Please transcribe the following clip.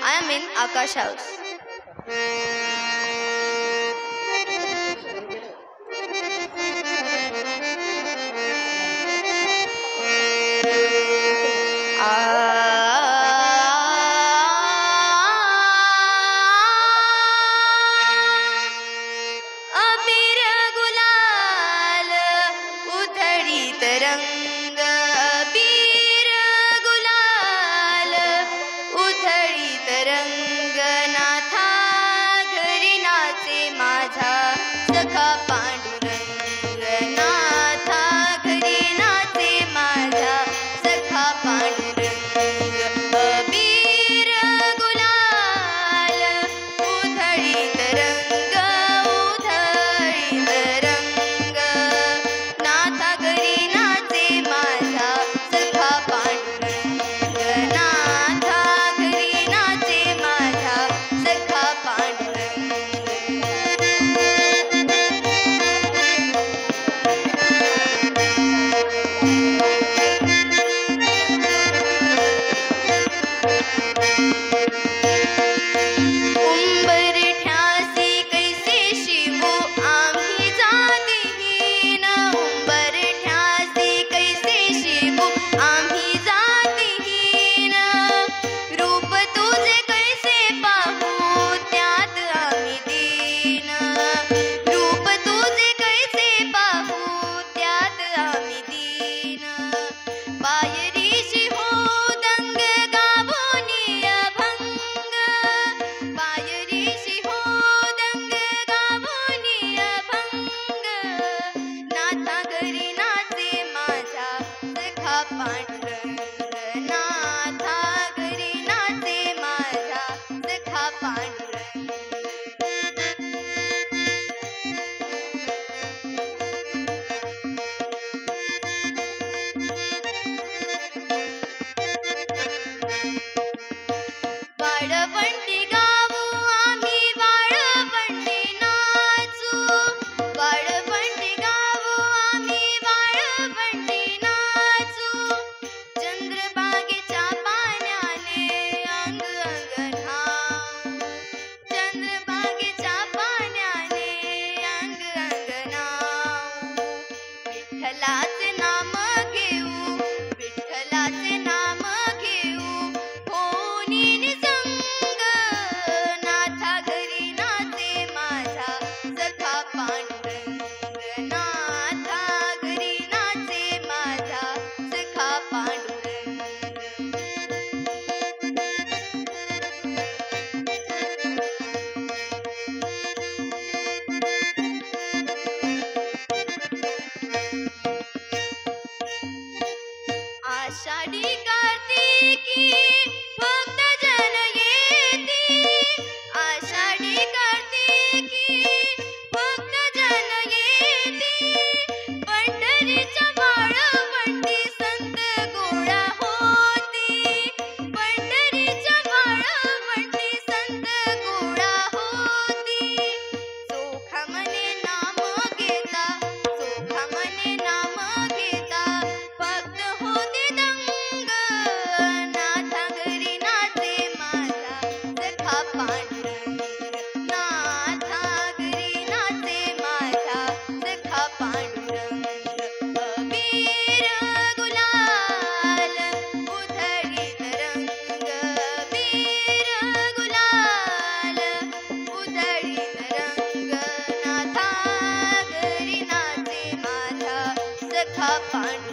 I am in Akash House. अबीर गुलाल उधळीत रंग, अबीर गुलाल उधळीत रंग, नाथा घरी नाचे माझा सखा पांडुरंग, नाथा घरी नाचे माझा सखा पांडुरंग. अबीर गुलाल उधळीत रंग, उधळीत रंग, नाथा घरी नाचे माझा सखा पांडुरंग, नाथा घरी नाचे माझा सखा पांडुरंग. उंबरठ्यासी कैसे शिवू आम्ही जातिहीन, उंबरठ्यासी कैसे शिवू आम्ही जातिहीन, रूप तुझे कैसे पाहू त्यात आम्ही दीन, रूप तुझे कैसे पाहू त्यात आम्ही दीन. बायरीशी हो दंग गावोनी अभंग, बायरीशी हो दंग गावोनी अभंग, नाथा घरी नाचे माझा सखा पांडुरंग, नाथा घरी नाचे माझा सखा पांडुरंग. वाळवंटी गावू आम्ही वाळवंटी नाचू, वाळवंटी गावू आम्ही वाळवंटी नाचू, चंद्रभागेच्या पाण्याने अंग अंग न्हाऊ, चंद्रभागेच्या पाण्याने अंग अंग न्हाऊ. विठ्ठलाचे नाम घेऊ, विठ्ठलाचे नाम घेऊ होनी निसंग, नाथा घरी नाचे माझा सखा पांडुरंग, नाथा घरी नाचे माझा सखा पांडुरंग. आषाढी कार्तिकी भक्त जन येती, आषाढी कार्तिकी भक्त जन येती, पंढरीच्या वाळवंटी संत गोळा होती, पंढरीच्या वाळवंटी संत गोळा होती. चोखा मने नाम घेता, चोखा मने नाम घेता, भक्त होते दंग, नाथा घरी नाचे माझा सखा पांडुरंग, नाथा घरी नाचे माझा सखा पांडुरंग. अबीर गुलाल उधळीत रंग, अबीर गुलाल उधळीत रंग, नाथा घरी नाचे माझा सखा पांडुरंग.